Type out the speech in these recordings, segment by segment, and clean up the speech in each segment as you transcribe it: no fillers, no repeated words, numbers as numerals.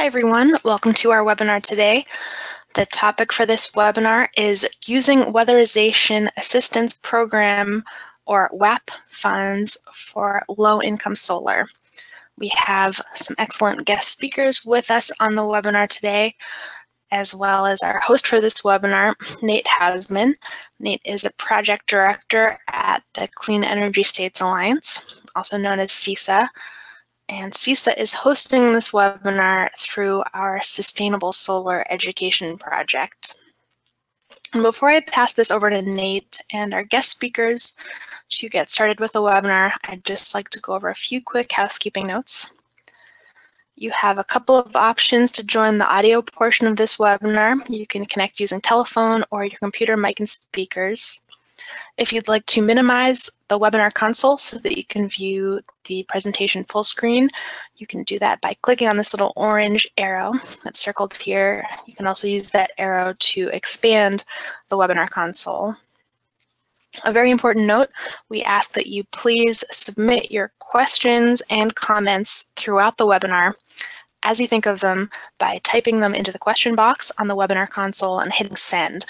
Hi everyone, welcome to our webinar today. The topic for this webinar is using Weatherization Assistance Program or WAP funds for low-income solar. We have some excellent guest speakers with us on the webinar today, as well as our host for this webinar, Nate Hausman. Nate is a project director at the Clean Energy States Alliance, also known as CESA. And CESA is hosting this webinar through our Sustainable Solar Education Project. And before I pass this over to Nate and our guest speakers to get started with the webinar, I'd just like to go over a few quick housekeeping notes. You have a couple of options to join the audio portion of this webinar. You can connect using telephone or your computer mic and speakers. If you'd like to minimize the webinar console so that you can view the presentation full screen, you can do that by clicking on this little orange arrow that's circled here. You can also use that arrow to expand the webinar console. A very important note, we ask that you please submit your questions and comments throughout the webinar as you think of them by typing them into the question box on the webinar console and hitting send.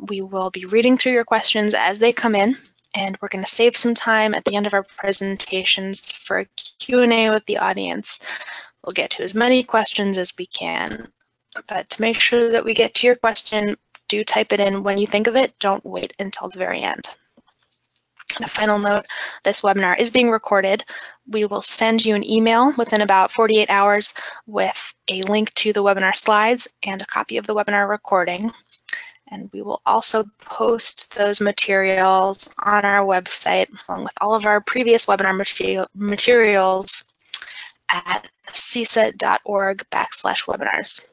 We will be reading through your questions as they come in, and we're going to save some time at the end of our presentations for a Q&A with the audience. We'll get to as many questions as we can, but to make sure that we get to your question, do type it in when you think of it. Don't wait until the very end. And a final note, this webinar is being recorded. We will send you an email within about 48 hours with a link to the webinar slides and a copy of the webinar recording. And we will also post those materials on our website along with all of our previous webinar materials at cesa.org/webinars.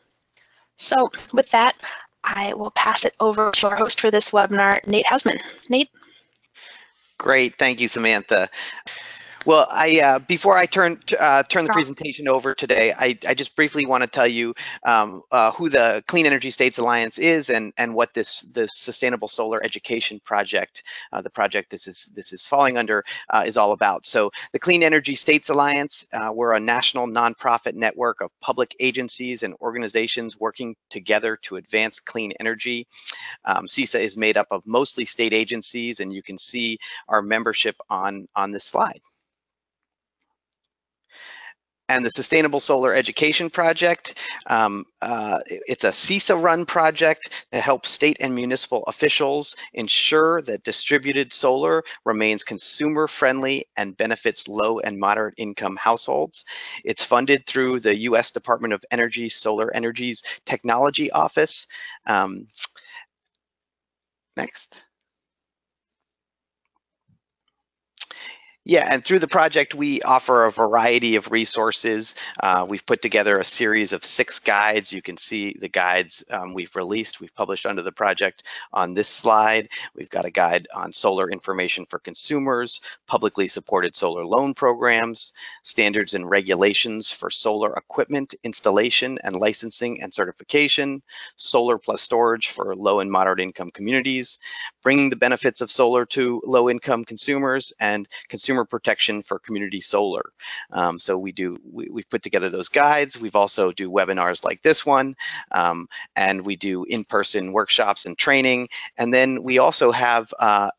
So with that, I will pass it over to our host for this webinar, Nate Hausman. Nate? Great, thank you, Samantha. Well, before I turn the presentation over today, I just briefly want to tell you who the Clean Energy States Alliance is and what this Sustainable Solar Education Project, the project this is falling under, is all about. So the Clean Energy States Alliance, we're a national nonprofit network of public agencies and organizations working together to advance clean energy. CESA is made up of mostly state agencies, and you can see our membership on this slide. And the Sustainable Solar Education Project, it's a CESA-run project to help state and municipal officials ensure that distributed solar remains consumer-friendly and benefits low and moderate income households. It's funded through the U.S. Department of Energy Solar Energy's Technology Office. Next. Yeah, and through the project, we offer a variety of resources. We've put together a series of 6 guides. You can see the guides we've published under the project on this slide. We've got a guide on solar information for consumers, publicly supported solar loan programs, standards and regulations for solar equipment installation and licensing and certification, solar plus storage for low and moderate income communities, bringing the benefits of solar to low income consumers, and consumer protection for community solar. So we've put together those guides. We've also do webinars like this one, and we do in-person workshops and training. And then we also have a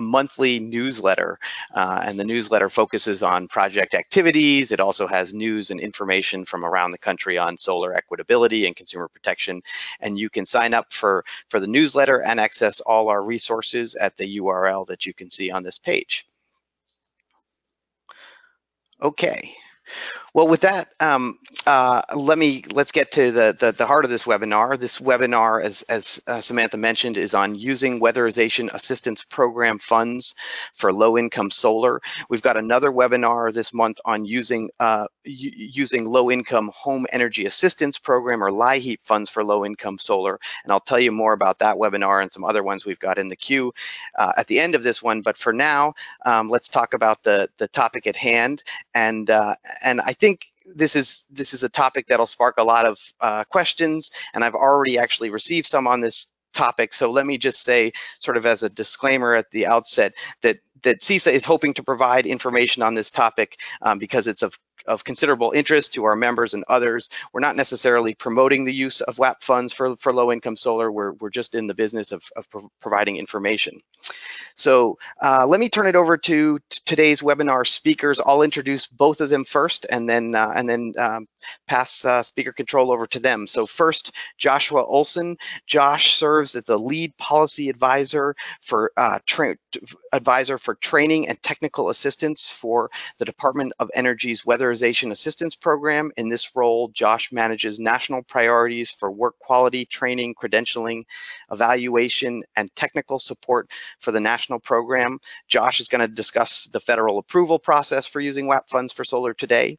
monthly newsletter, and the newsletter focuses on project activities. It also has news and information from around the country on solar equitability and consumer protection. And you can sign up for the newsletter and access all our resources at the URL that you can see on this page. Okay. Well, with that, let's get to the heart of this webinar. This webinar, as Samantha mentioned, is on using Weatherization Assistance Program funds for low-income solar. We've got another webinar this month on using low-income home energy assistance program, or LIHEAP funds for low-income solar, and I'll tell you more about that webinar and some other ones we've got in the queue at the end of this one. But for now, let's talk about the topic at hand, and I think this is a topic that'll spark a lot of questions, and I've already actually received some on this topic. So let me just say, sort of as a disclaimer at the outset, that CESA is hoping to provide information on this topic because it's of of considerable interest to our members and others. We're not necessarily promoting the use of WAP funds for low-income solar. We're just in the business of providing information. So let me turn it over to today's webinar speakers. I'll introduce both of them first, and then pass speaker control over to them. So first, Joshua Olsen. Josh serves as the lead policy advisor for training and technical assistance for the Department of Energy's Weatherization Assistance Program. In this role, Josh manages national priorities for work quality, training, credentialing, evaluation, and technical support for the national program. Josh is going to discuss the federal approval process for using WAP funds for solar today.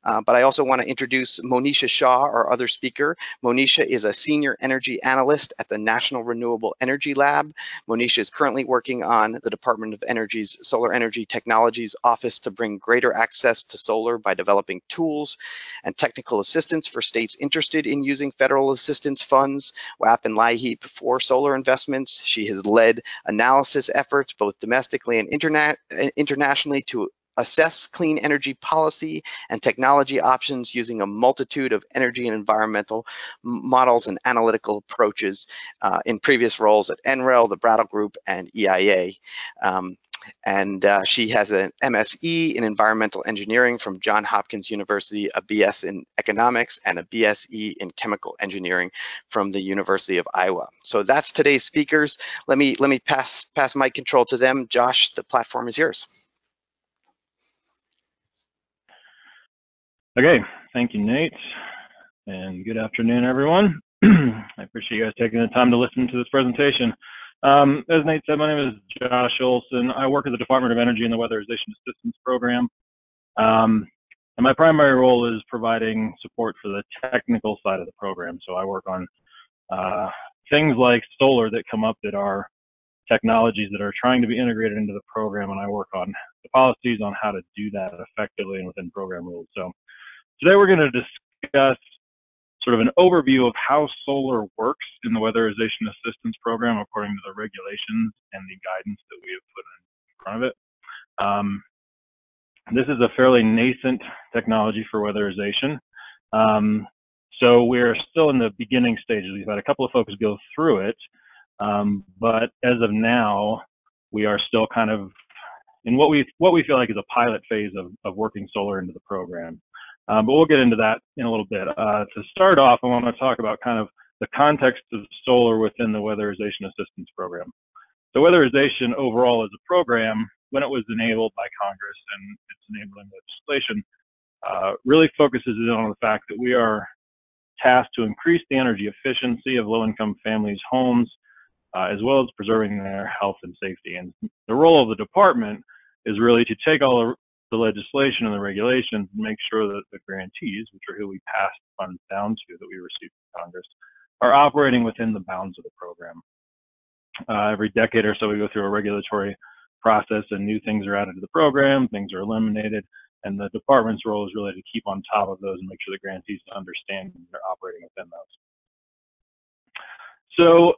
But I also want to introduce Monisha Shah, our other speaker. Monisha is a senior energy analyst at the National Renewable Energy Lab. Monisha is currently working on the Department of Energy's Solar Energy Technologies Office to bring greater access to solar by developing tools and technical assistance for states interested in using federal assistance funds, WAP and LIHEAP, for solar investments. She has led analysis efforts both domestically and internationally to assess clean energy policy and technology options using a multitude of energy and environmental models and analytical approaches in previous roles at NREL, the Brattle Group, and EIA. She has an MSE in Environmental Engineering from Johns Hopkins University, a BS in Economics, and a BSE in Chemical Engineering from the University of Iowa. So that's today's speakers. Let me pass mic control to them. Josh, the platform is yours. Okay, thank you, Nate, and good afternoon, everyone. I appreciate you guys taking the time to listen to this presentation. As Nate said, my name is Josh Olsen. I work at the Department of Energy in the Weatherization Assistance Program. And my primary role is providing support for the technical side of the program. So I work on things like solar that come up that are technologies that are trying to be integrated into the program, and I work on the policies on how to do that effectively and within program rules. So today we're going to discuss sort of an overview of how solar works in the Weatherization Assistance Program according to the regulations and the guidance that we have put in front of it. This is a fairly nascent technology for weatherization. So we're still in the beginning stages. We've had a couple of folks go through it, but as of now, we are still kind of in what we feel like is a pilot phase of working solar into the program. But we'll get into that in a little bit. To start off, I want to talk about kind of the context of solar within the Weatherization Assistance Program. So weatherization overall as a program, when it was enabled by Congress and its enabling legislation, really focuses on the fact that we are tasked to increase the energy efficiency of low-income families' homes, as well as preserving their health and safety. And the role of the department is really to take all of the legislation and the regulations and make sure that the grantees, which are who we pass funds down to that we receive from Congress, are operating within the bounds of the program. Every decade or so, we go through a regulatory process and new things are added to the program, things are eliminated, and the department's role is really to keep on top of those and make sure the grantees understand they're operating within those. So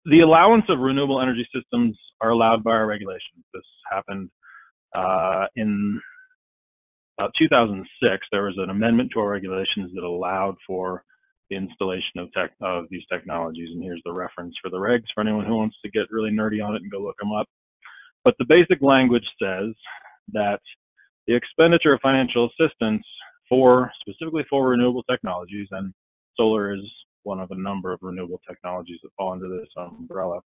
the allowance of renewable energy systems are allowed by our regulations. This happened in about 2006. There was an amendment to our regulations that allowed for the installation of these technologies, and here's the reference for the regs for anyone who wants to get really nerdy on it and go look them up. But the basic language says that the expenditure of financial assistance specifically for renewable technologies, and solar is one of a number of renewable technologies that fall under this umbrella.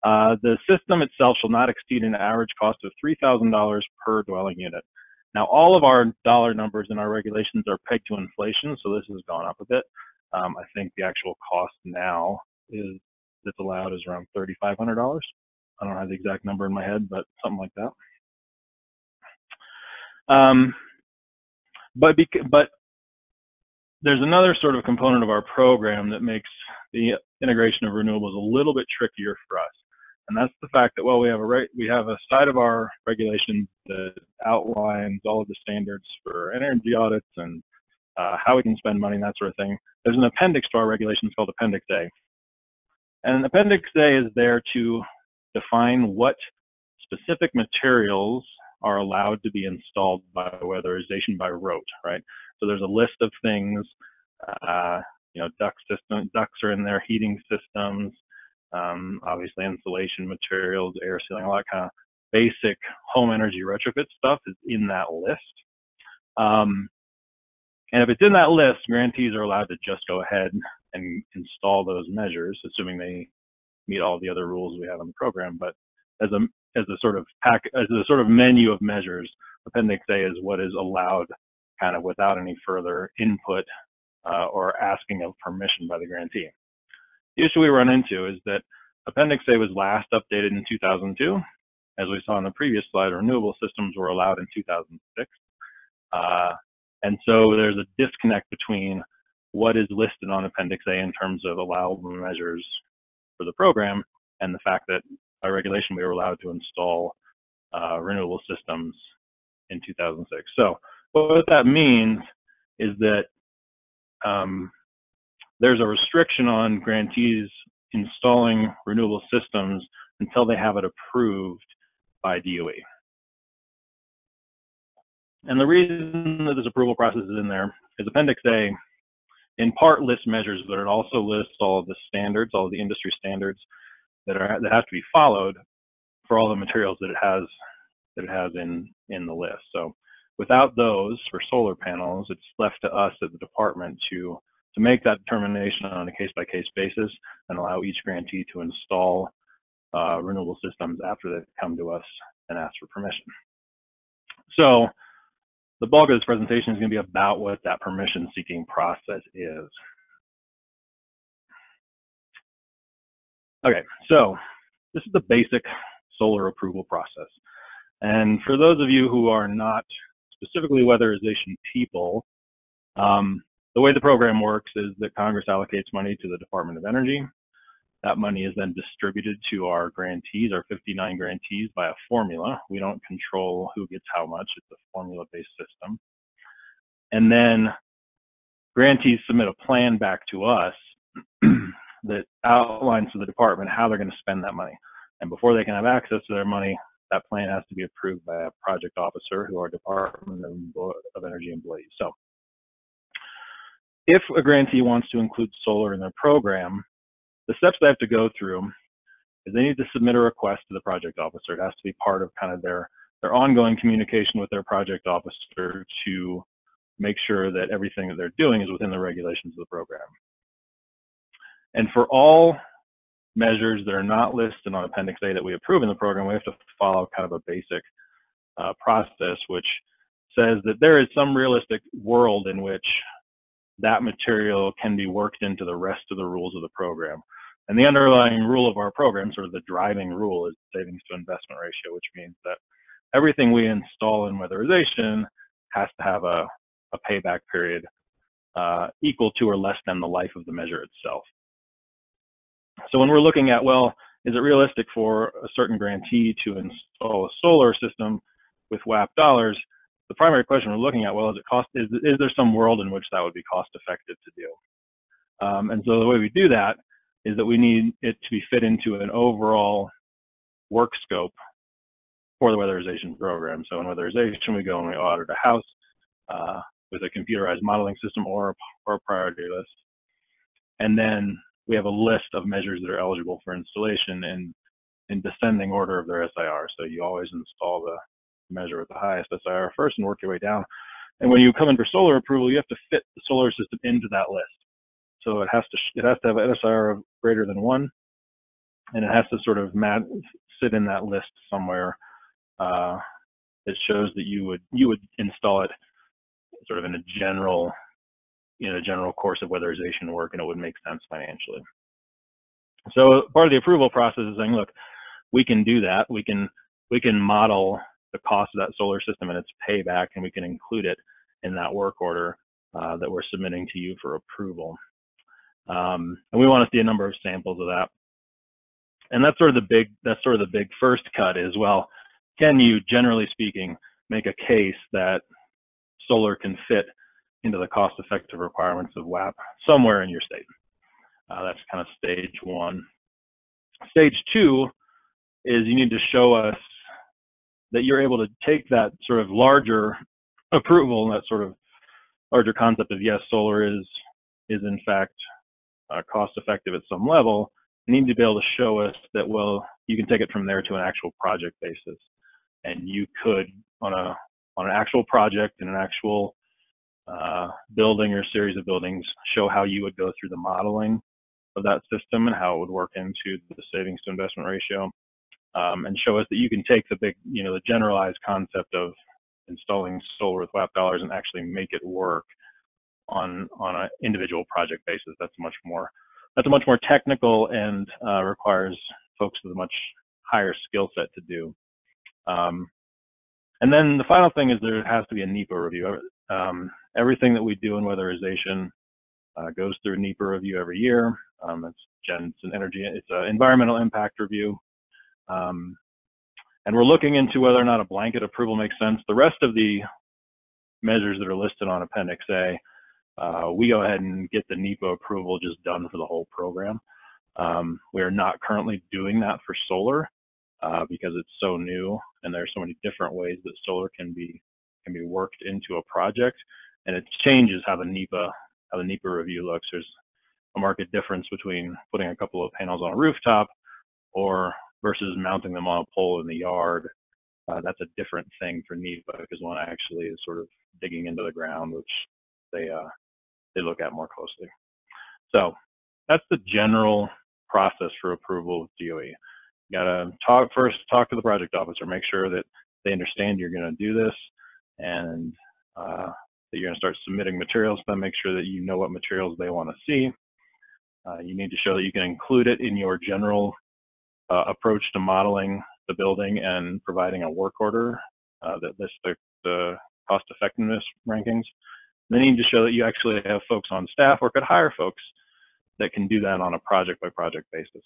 The system itself shall not exceed an average cost of $3,000 per dwelling unit. Now, all of our dollar numbers in our regulations are pegged to inflation, so this has gone up a bit. I think the actual cost now that's allowed is around $3,500. I don't have the exact number in my head, but something like that. But there's another sort of component of our program that makes the integration of renewables a little bit trickier for us. And that's the fact that, well, we have a side of our regulations that outlines all of the standards for energy audits and how we can spend money and that sort of thing. There's an appendix to our regulations called Appendix A. And Appendix A is there to define what specific materials are allowed to be installed by weatherization by rote, right? So there's a list of things, you know, ducts are in there, heating systems, obviously insulation materials, air sealing, all that kind of basic home energy retrofit stuff is in that list. And if it's in that list, grantees are allowed to just go ahead and install those measures, assuming they meet all the other rules we have on the program. But as a sort of menu of measures, Appendix A is what is allowed, kind of without any further input or asking of permission by the grantee. The issue we run into is that Appendix A was last updated in 2002. As we saw in the previous slide, renewable systems were allowed in 2006. And so there's a disconnect between what is listed on Appendix A in terms of allowable measures for the program and the fact that by regulation we were allowed to install renewable systems in 2006. So what that means is that there's a restriction on grantees installing renewable systems until they have it approved by DOE. And the reason that this approval process is in there is Appendix A in part lists measures, but it also lists all of the standards, all of the industry standards that have to be followed for all the materials that it has in the list. So without those for solar panels, it's left to us at the department to make that determination on a case-by-case basis and allow each grantee to install renewable systems after they've come to us and asked for permission. So the bulk of this presentation is going to be about what that permission-seeking process is. Okay, so this is the basic solar approval process. And for those of you who are not specifically weatherization people, the way the program works is that Congress allocates money to the Department of Energy. That money is then distributed to our grantees, our 59 grantees, by a formula. We don't control who gets how much. It's a formula-based system. And then grantees submit a plan back to us that outlines to the department how they're going to spend that money. And before they can have access to their money, that plan has to be approved by a project officer who are Department of Energy employees. So if a grantee wants to include solar in their program, the steps they have to go through is they need to submit a request to the project officer. It has to be part of kind of their ongoing communication with their project officer to make sure that everything that they're doing is within the regulations of the program. And for all measures that are not listed on Appendix A that we approve in the program, we have to follow kind of a basic process, which says that there is some realistic world in which that material can be worked into the rest of the rules of the program. And the underlying rule of our program, sort of the driving rule, is savings to investment ratio, which means that everything we install in weatherization has to have a payback period equal to or less than the life of the measure itself. So when we're looking at, well, is it realistic for a certain grantee to install a solar system with WAP dollars? The primary question we're looking at, well, is there some world in which that would be cost effective to do? And so the way we do that is that we need it to be fit into an overall work scope for the weatherization program. So in weatherization, we go and we audit a house with a computerized modeling system or a priority list. And then we have a list of measures that are eligible for installation in descending order of their SIR. So you always install the measure with the highest SIR first and work your way down. And when you come in for solar approval, you have to fit the solar system into that list. So it has to have an SIR of greater than 1, and it has to sort of sit in that list somewhere that shows that you would install it sort of in a general course of weatherization work, and it would make sense financially. So part of the approval process is saying, look, we can do that. We can model the cost of that solar system and its payback, and we can include it in that work order that we're submitting to you for approval. And we want to see a number of samples of that. And that's sort of the big first cut is, well, can you, generally speaking, make a case that solar can fit into the cost-effective requirements of WAP somewhere in your state? That's kind of stage 1. Stage 2 is you need to show us that you're able to take that sort of larger approval and that sort of larger concept of, yes, solar is in fact cost effective at some level. You need to be able to show us that, well, you can take it from there to an actual project basis, and you could on an actual project in an actual building or series of buildings show how you would go through the modeling of that system and how it would work into the savings to investment ratio, and show us that you can take the big, the generalized concept of installing solar with WAP dollars and actually make it work on an individual project basis. That's a much more technical and requires folks with a much higher skill set to do. And then the final thing is there has to be a NEPA review. Everything that we do in weatherization goes through a NEPA review every year. It's an environmental impact review. And we're looking into whether or not a blanket approval makes sense. The rest of the measures that are listed on Appendix A, we go ahead and get the NEPA approval just done for the whole program. We are not currently doing that for solar because it's so new and there are so many different ways that solar can be worked into a project, and it changes how the NEPA review looks. There's a marked difference between putting a couple of panels on a rooftop versus mounting them on a pole in the yard. That's a different thing for NEPA because one actually is sort of digging into the ground, which they look at more closely. So that's the general process for approval with DOE. You gotta talk to the project officer, make sure that they understand you're gonna do this, and that you're gonna start submitting materials to them, make sure that you know what materials they wanna see. You need to show that you can include it in your general approach to modeling the building and providing a work order that lists the cost effectiveness rankings. They need to show that you actually have folks on staff or could hire folks that can do that on a project by project basis.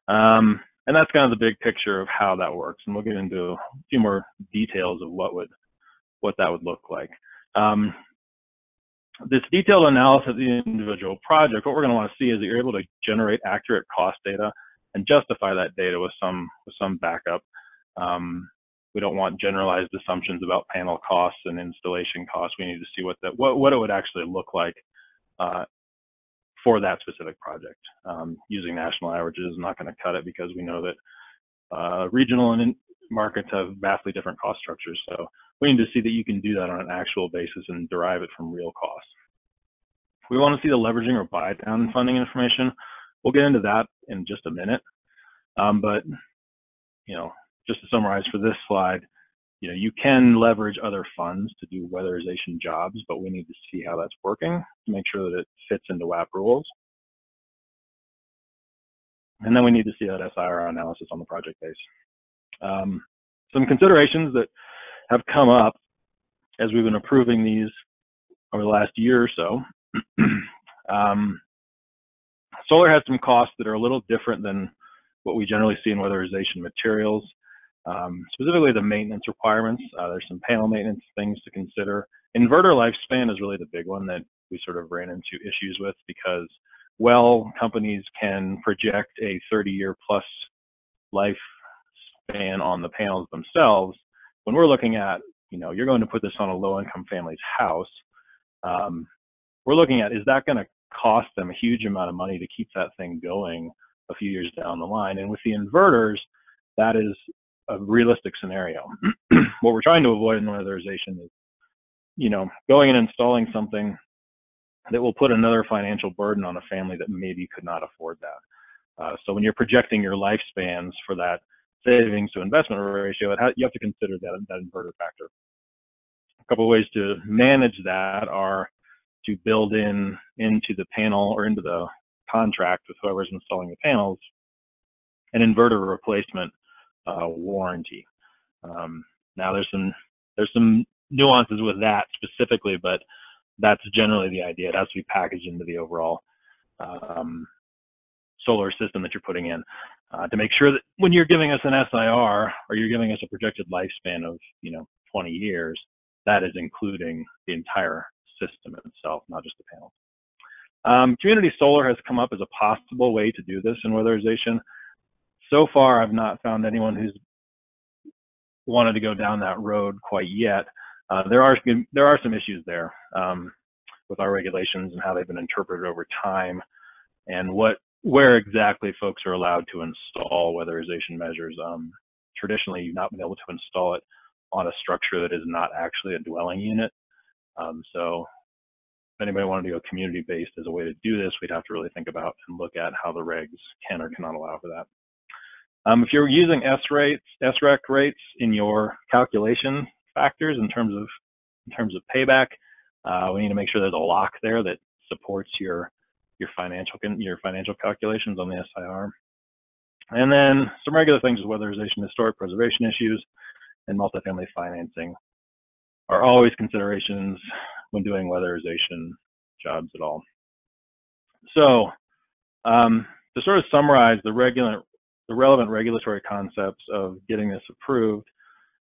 And that's kind of the big picture of how that works. And we'll get into a few more details of what that would look like. This detailed analysis of the individual project, what we're going to want to see is that you're able to generate accurate cost data and justify that data with some backup. We don't want generalized assumptions about panel costs and installation costs. We need to see what it would actually look like for that specific project. Using national averages is not going to cut it because we know that regional and markets have vastly different cost structures. So we need to see that you can do that on an actual basis and derive it from real costs. We want to see the leveraging or buy down funding information. We'll get into that in just a minute. But just to summarize for this slide, you can leverage other funds to do weatherization jobs, but we need to see how that's working to make sure that it fits into WAP rules. And then we need to see that SIR analysis on the project base. Some considerations that have come up as we've been approving these over the last year or so. Solar has some costs that are a little different than what we generally see in weatherization materials. Specifically the maintenance requirements. There's some panel maintenance things to consider. Inverter lifespan is really the big one that we sort of ran into issues with because, well, companies can project a 30-year plus lifespan on the panels themselves. When we're looking at, you're going to put this on a low-income family's house, we're looking at, is that going to cost them a huge amount of money to keep that thing going a few years down the line? And with the inverters, that is a realistic scenario. What we're trying to avoid in weatherization is, going and installing something that will put another financial burden on a family that maybe could not afford that. So when you're projecting your lifespans for that savings to investment ratio, you have to consider that inverter factor. A couple of ways to manage that are to build into the panel or into the contract with whoever's installing the panels an inverter replacement warranty. Now there's some nuances with that specifically, but that's generally the idea. It has to be packaged into the overall solar system that you're putting in to make sure that when you're giving us an SIR or you're giving us a projected lifespan of 20 years, that is including the entire system itself, not just the panels. Community solar has come up as a possible way to do this in weatherization. So far, I've not found anyone who's wanted to go down that road quite yet. There are some issues there with our regulations and how they've been interpreted over time, and where exactly folks are allowed to install weatherization measures. Traditionally, you've not been able to install it on a structure that is not actually a dwelling unit. So if anybody wanted to go community-based as a way to do this, we'd have to really think about and look at how the regs can or cannot allow for that. If you're using SREC rates in your calculation factors in terms of payback, we need to make sure there's a lock there that supports your financial calculations on the SIR. And then some regular things with weatherization, historic preservation issues, and multifamily financing are always considerations when doing weatherization jobs at all. So to sort of summarize the relevant regulatory concepts of getting this approved,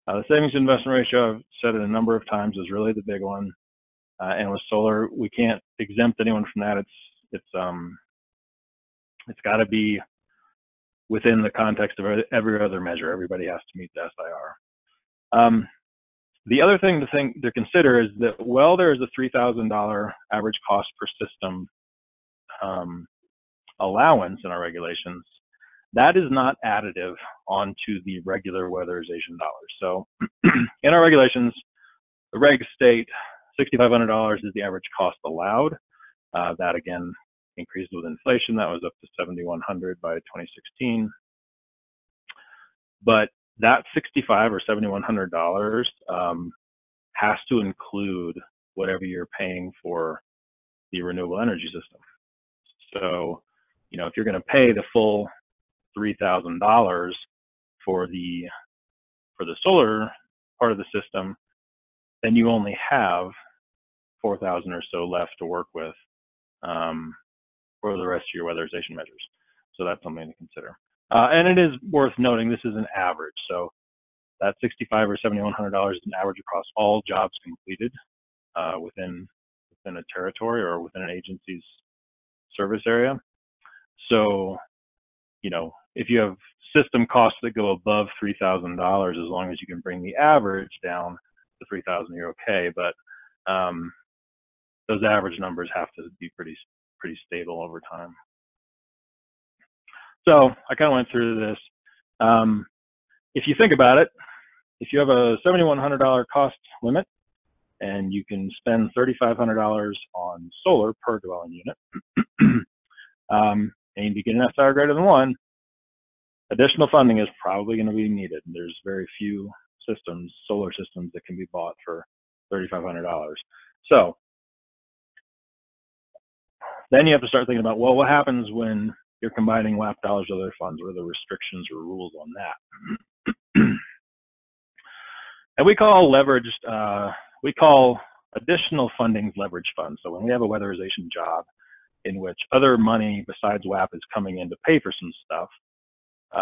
the savings to investment ratio, I've said it a number of times, is really the big one. And with solar, we can't exempt anyone from that. It's got to be within the context of every other measure. Everybody has to meet the SIR. The other thing to consider is that while there is a $3,000 average cost per system allowance in our regulations, that is not additive onto the regular weatherization dollars. So in our regulations, the regs state $6,500 is the average cost allowed. That again increased with inflation. That was up to $7,100 by 2016. But that $6,500 or $7,100 has to include whatever you're paying for the renewable energy system. So, if you're going to pay the full $3,000 for the solar part of the system, then you only have $4,000 or so left to work with for the rest of your weatherization measures. So that's something to consider. And it is worth noting this is an average. So that $6,500 or $7,100 is an average across all jobs completed within a territory or within an agency's service area. So, if you have system costs that go above $3,000, as long as you can bring the average down to $3,000, you're okay. But those average numbers have to be pretty stable over time. So I kind of went through this. If you think about it, if you have a $7,100 cost limit and you can spend $3,500 on solar per dwelling unit, and you get an SIR greater than 1, additional funding is probably going to be needed. There's very few solar systems that can be bought for $3,500. So then you have to start thinking about, well, what happens when you're combining WAP dollars with other funds? What are the restrictions or rules on that? And we call additional fundings leverage funds. So when we have a weatherization job in which other money besides WAP is coming in to pay for some stuff,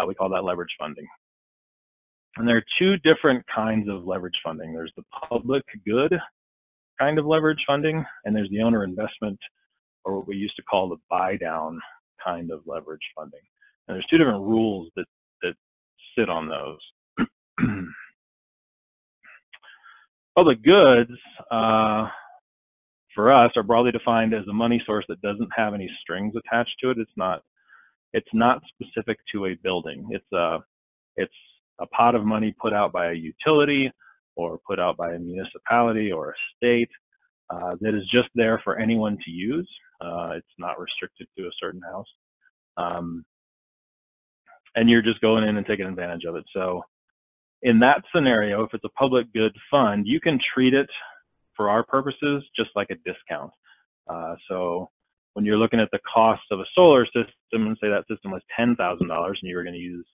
we call that leverage funding. And there are two different kinds of leverage funding. There's the public good kind of leverage funding, and there's the owner investment, or what we used to call the buy down kind of leverage funding. And there's two different rules that sit on those. Public goods, for us, are broadly defined as a money source that doesn't have any strings attached to it. It's not specific to a building. It's a pot of money put out by a utility or put out by a municipality or a state that is just there for anyone to use. It's not restricted to a certain house. And you're just going in and taking advantage of it. So in that scenario, if it's a public good fund, you can treat it for our purposes just like a discount. So when you're looking at the cost of a solar system, and say that system was $10,000 and you were going to use,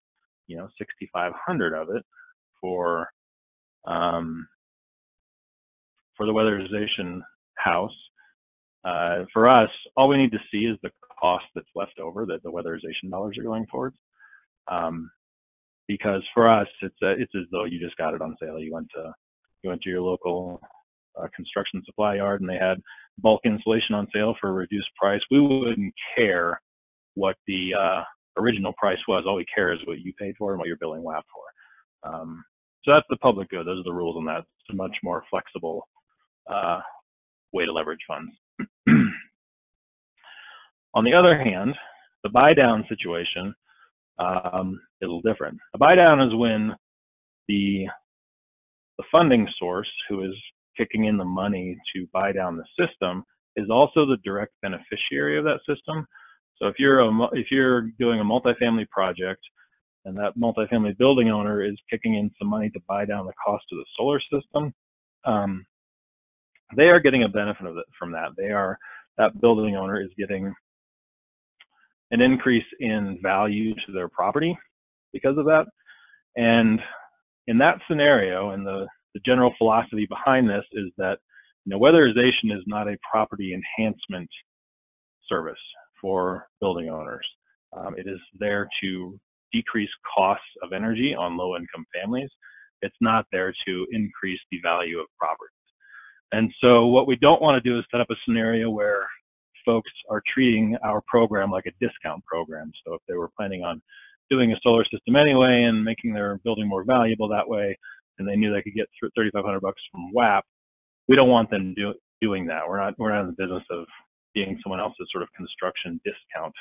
$6,500 of it for the weatherization house, for us, all we need to see is the cost that's left over that the weatherization dollars are going towards. Because for us, it's as though you just got it on sale. You went to your local construction supply yard and they had bulk insulation on sale for a reduced price. We wouldn't care what the original price was. All we care is what you paid for and what you're billing WAP for. So that's the public good. Those are the rules on that. It's a much more flexible way to leverage funds. On the other hand, the buy down situation is a little different. A buy down is when the funding source who is kicking in the money to buy down the system is also the direct beneficiary of that system. So if you're doing a multifamily project and that multifamily building owner is kicking in some money to buy down the cost of the solar system, they are getting a benefit from that. That building owner is getting an increase in value to their property because of that. And in that scenario, and the general philosophy behind this is that weatherization is not a property enhancement service for building owners. It is there to decrease costs of energy on low-income families. It's not there to increase the value of properties. And so what we don't want to do is set up a scenario where folks are treating our program like a discount program. So if they were planning on doing a solar system anyway and making their building more valuable that way, and they knew they could get $3,500 from WAP, we don't want them doing that. We're not in the business of being someone else's sort of construction discount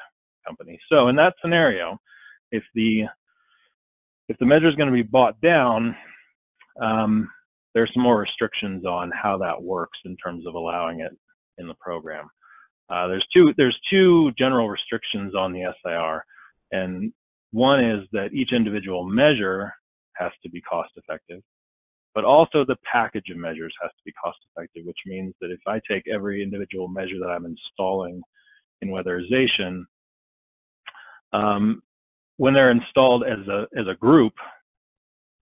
company. So in that scenario, if the measure is going to be bought down, there's some more restrictions on how that works in terms of allowing it in the program. There's two general restrictions on the SIR, and one is that each individual measure has to be cost effective, but also the package of measures has to be cost effective, which means that if I take every individual measure that I'm installing in weatherization, when they're installed as a group,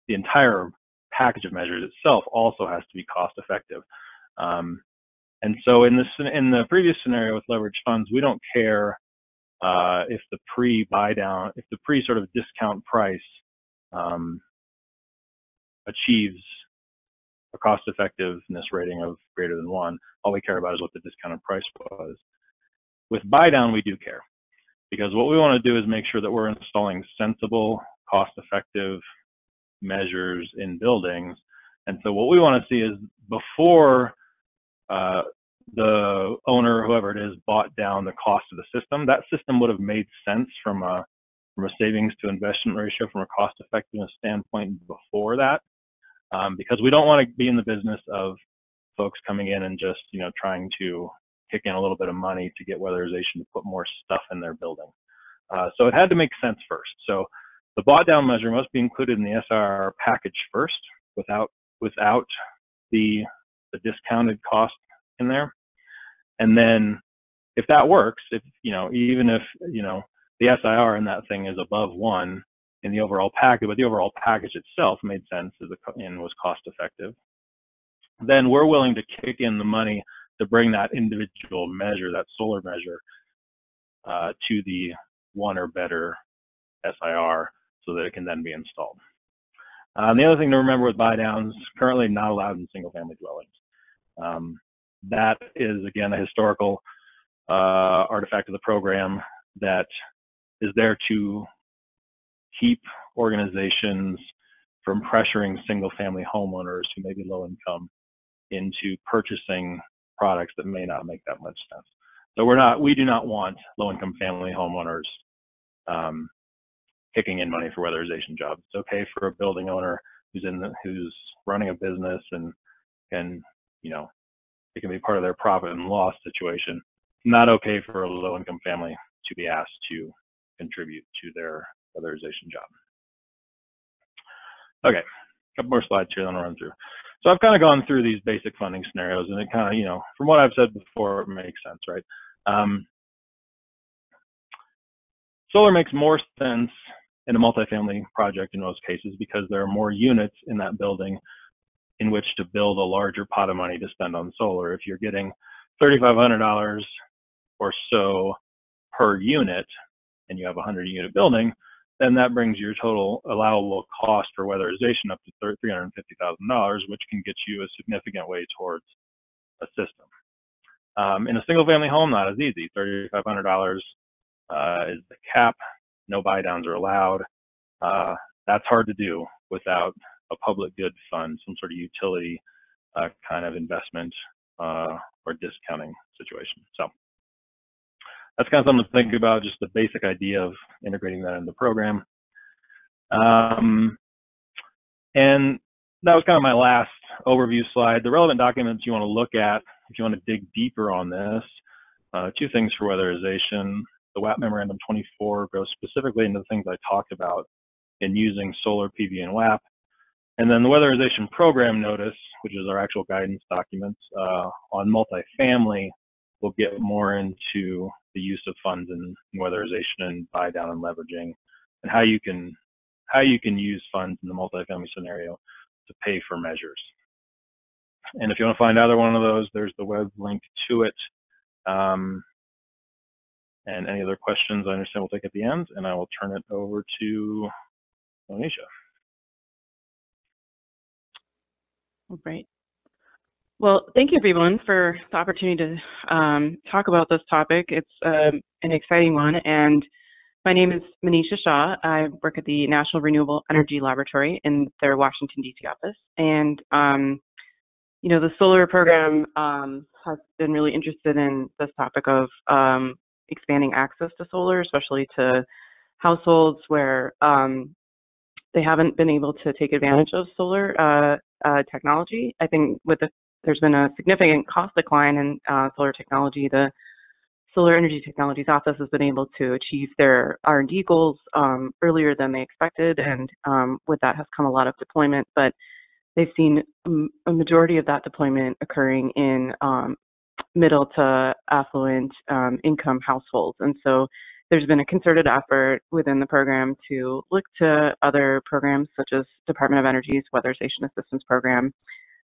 the entire package of measures itself also has to be cost effective. And so in the previous scenario with leveraged funds, we don't care if the pre sort of discount price achieves a cost effectiveness rating of greater than 1. All we care about is what the discounted price was. With buy down, we do care, because what we want to do is make sure that we're installing sensible, cost effective measures in buildings. And so what we want to see is before the owner, whoever it is, bought down the cost of the system, that system would have made sense from a savings to investment ratio, from a cost effectiveness standpoint before that, because we don't want to be in the business of folks coming in and just trying to kick in a little bit of money to get weatherization to put more stuff in their building. So it had to make sense first. So the bought down measure must be included in the SIR package first, without the discounted cost in there. And then if that works, even if the SIR in that thing is above 1 in the overall package, but the overall package itself made sense and was cost effective, then we're willing to kick in the money to bring that individual measure, that solar measure, to the 1 or better SIR so that it can then be installed. The other thing to remember with buy downs, currently not allowed in single family dwellings. That is, again, a historical artifact of the program that is there to keep organizations from pressuring single family homeowners who may be low income into purchasing products that may not make that much sense. So we do not want low income family homeowners kicking in money for weatherization jobs. It's okay for a building owner who's running a business and it can be part of their profit and loss situation. Not okay for a low income family to be asked to contribute to their weatherization job. Okay, a couple more slides here, then I'll run through. So I've kind of gone through these basic funding scenarios, and it kind of, from what I've said before, it makes sense, right? Solar makes more sense in a multifamily project in most cases because there are more units in that building in which to build a larger pot of money to spend on solar. If you're getting $3,500 or so per unit and you have a 100-unit building, then that brings your total allowable cost for weatherization up to $350,000, which can get you a significant way towards a system. In a single-family home, not as easy. $3,500 is the cap. No buy downs are allowed. That's hard to do without a public good fund, some sort of utility kind of investment or discounting situation. So that's kind of something to think about, just the basic idea of integrating that into the program. And that was kind of my last overview slide. The relevant documents you want to look at if you want to dig deeper on this, two things for weatherization. The WAP Memorandum 24 goes specifically into the things I talked about in using solar PV and WAP. And then the Weatherization Program Notice, which is our actual guidance documents on multifamily, will get more into the use of funds in weatherization and buy down and leveraging, and how you can use funds in the multifamily scenario to pay for measures. And if you want to find either one of those, there's the web link to it. And any other questions, I understand we'll take at the end, and I will turn it over to Monisha. All right. Well, thank you everyone for the opportunity to talk about this topic. It's an exciting one, and my name is Monisha Shah. I work at the National Renewable Energy Laboratory in their Washington, D.C. office. And, you know, the solar program has been really interested in this topic of expanding access to solar, especially to households where they haven't been able to take advantage of solar technology. I think there's been a significant cost decline in solar technology. The Solar Energy Technologies Office has been able to achieve their R&D goals earlier than they expected, and with that has come a lot of deployment, but they've seen a majority of that deployment occurring in middle to affluent income households. And so there's been a concerted effort within the program to look to other programs such as Department of Energy's Weatherization Assistance Program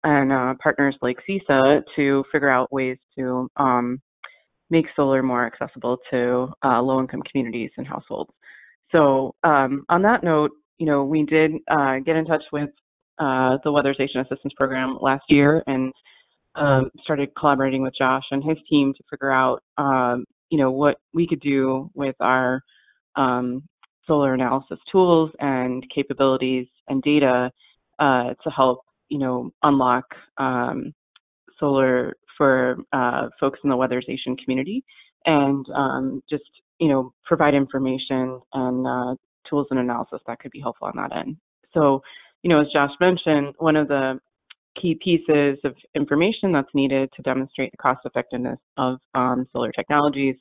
and partners like CISA to figure out ways to make solar more accessible to low-income communities and households. So on that note, you know, we did get in touch with the Weatherization Assistance Program last year and started collaborating with Josh and his team to figure out, you know, what we could do with our solar analysis tools and capabilities and data to help, you know, unlock solar for folks in the weatherization community, and just, you know, provide information and tools and analysis that could be helpful on that end. So, you know, as Josh mentioned, one of the key pieces of information that's needed to demonstrate the cost effectiveness of solar technologies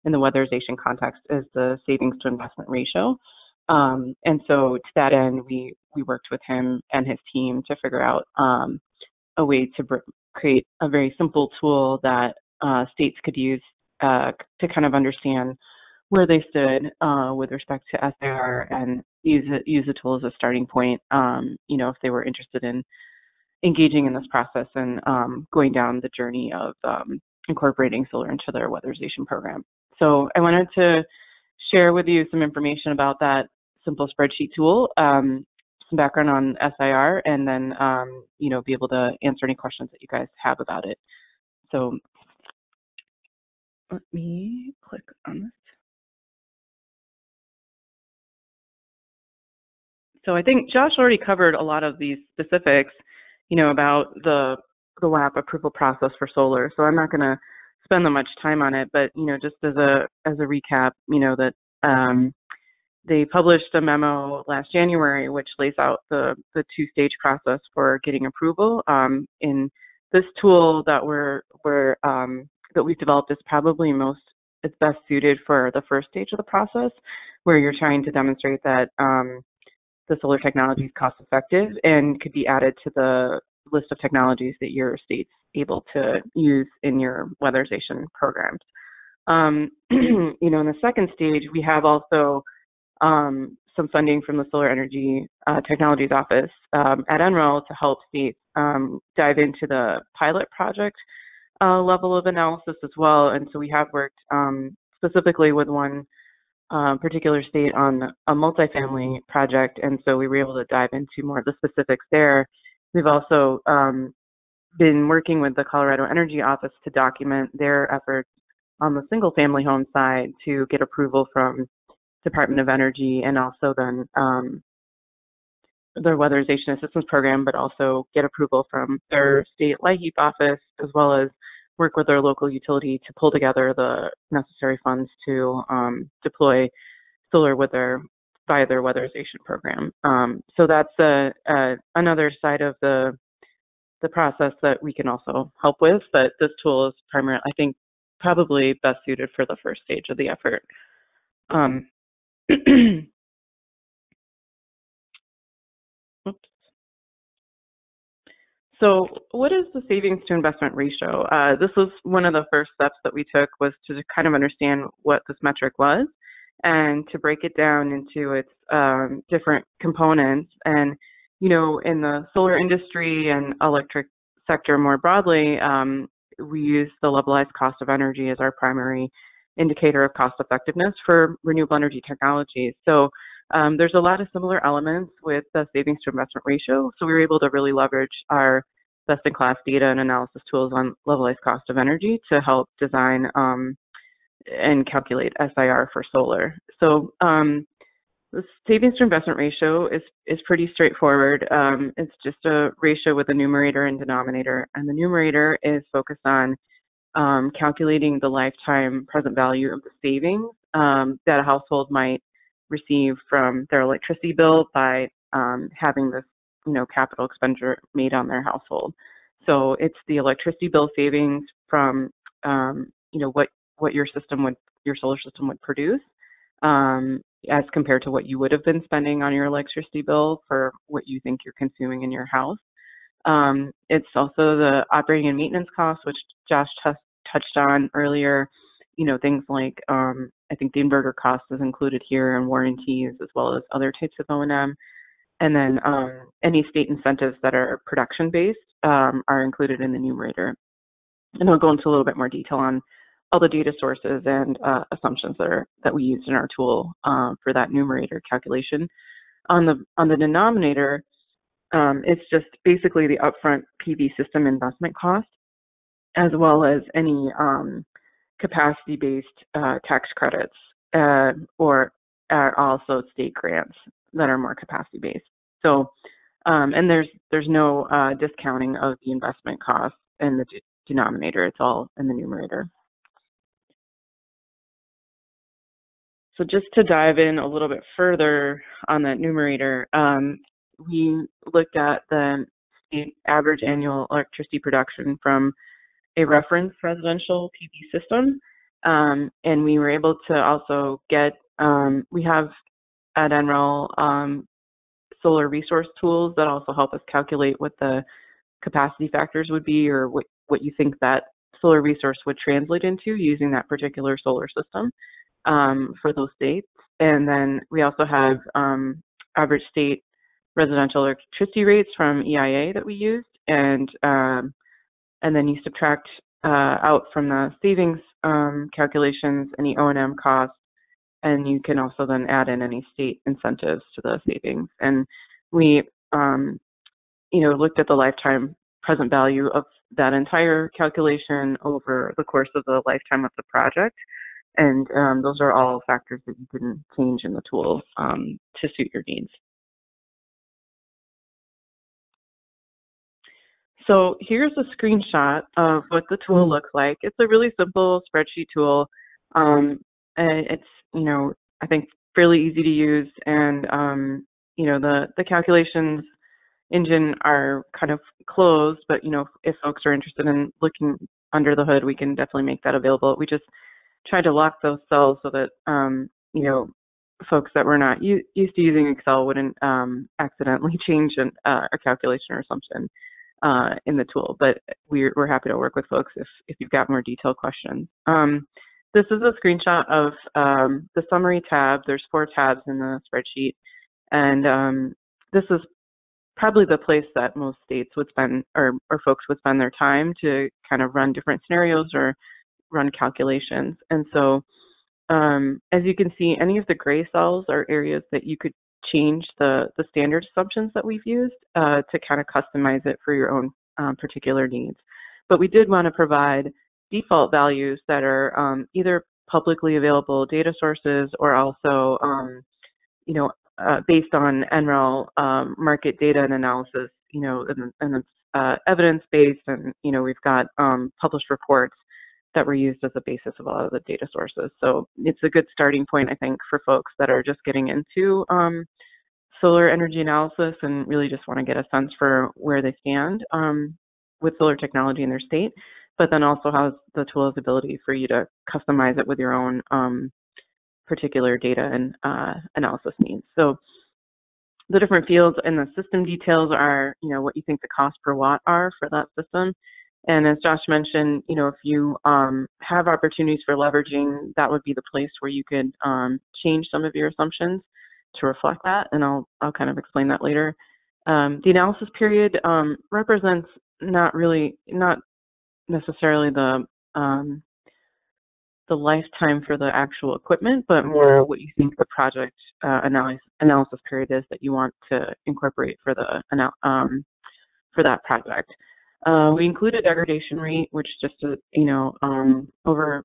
in the weatherization context is the savings to investment ratio. And so to that end, we worked with him and his team to figure out a way to create a very simple tool that states could use to kind of understand where they stood with respect to SIR and use the tool as a starting point, you know, if they were interested in engaging in this process and going down the journey of incorporating solar into their weatherization program. So I wanted to share with you some information about that simple spreadsheet tool, some background on SIR, and then, you know, be able to answer any questions that you guys have about it. So let me click on this. So I think Josh already covered a lot of these specifics, you know, about the WAP approval process for solar. So I'm not going to spend that much time on it, but, you know, just as a recap, you know, that they published a memo last January, which lays out the two-stage process for getting approval. In this tool that that we've developed is probably it's best suited for the first stage of the process, where you're trying to demonstrate that the solar technology is cost effective and could be added to the list of technologies that your state's able to use in your weatherization programs. You know, in the second stage, we have also some funding from the Solar Energy Technologies Office at NREL to help states dive into the pilot project level of analysis as well. And so we have worked specifically with one particular state on a multifamily project, and so we were able to dive into more of the specifics there. We've also been working with the Colorado Energy Office to document their efforts on the single family home side to get approval from Department of Energy, and also then the Weatherization Assistance Program, but also get approval from their state LIHEAP office, as well as work with their local utility to pull together the necessary funds to deploy solar via their weatherization program. So that's another side of the process that we can also help with, but this tool is primarily, I think, probably best suited for the first stage of the effort. Oops. So what is the savings to investment ratio? This was one of the first steps that we took, was to kind of understand what this metric was and to break it down into its different components. And, you know, in the solar industry and electric sector more broadly, we use the levelized cost of energy as our primary indicator of cost effectiveness for renewable energy technologies. So there's a lot of similar elements with the savings to investment ratio. So we were able to really leverage our best-in-class data and analysis tools on levelized cost of energy to help design and calculate SIR for solar. So the savings to investment ratio is pretty straightforward. It's just a ratio with a numerator and denominator, and the numerator is focused on calculating the lifetime present value of the savings that a household might receive from their electricity bill by having this, you know, capital expenditure made on their household. So it's the electricity bill savings from you know, what your solar system would produce as compared to what you would have been spending on your electricity bill for what you think you're consuming in your house. It's also the operating and maintenance costs, which Josh touched on earlier. You know, things like I think the inverter cost is included here, and warranties, as well as other types of O&M. And then any state incentives that are production-based are included in the numerator. And I'll go into a little bit more detail on all the data sources and assumptions that we used in our tool for that numerator calculation. On the denominator, it's just basically the upfront PV system investment cost, as well as any capacity-based tax credits or also state grants that are more capacity-based. So, and there's no discounting of the investment costs in the denominator. It's all in the numerator. So just to dive in a little bit further on that numerator, we looked at the average annual electricity production from a reference residential PV system, and we were able to also get, we have at NREL solar resource tools that also help us calculate what the capacity factors would be, or what you think that solar resource would translate into using that particular solar system for those states. And then we also have average state residential electricity rates from EIA that we used, and then you subtract out from the savings calculations any O&M costs, and you can also then add in any state incentives to the savings. And we, you know, looked at the lifetime present value of that entire calculation over the course of the lifetime of the project. And those are all factors that you can change in the tool to suit your needs. So here's a screenshot of what the tool looks like. It's a really simple spreadsheet tool. And it's, you know, I think fairly easy to use. And, you know, the calculations engine are kind of closed, but, you know, if folks are interested in looking under the hood, we can definitely make that available. We just tried to lock those cells so that, you know, folks that were not used to using Excel wouldn't accidentally change a calculation or assumption in the tool. But we're happy to work with folks if you've got more detailed questions. This is a screenshot of the summary tab. There's 4 tabs in the spreadsheet, and this is probably the place that most states would spend, or folks would spend their time to kind of run different scenarios or run calculations. And so as you can see, any of the gray cells are areas that you could change the standard assumptions that we've used to kind of customize it for your own particular needs. But we did want to provide default values that are either publicly available data sources or also, you know, based on NREL market data and analysis, and it's evidence-based, and we've got published reports that were used as a basis of a lot of the data sources. So it's a good starting point, I think, for folks that are just getting into solar energy analysis and really just want to get a sense for where they stand with solar technology in their state, but then also has the tool has the ability for you to customize it with your own particular data and analysis needs. So the different fields and the system details are, what you think the cost per watt are for that system. And as Josh mentioned, if you have opportunities for leveraging, that would be the place where you could change some of your assumptions to reflect that, and I'll kind of explain that later. The analysis period represents not necessarily the lifetime for the actual equipment, but more what you think the project analysis period is that you want to incorporate for that project. We include a degradation rate, which just over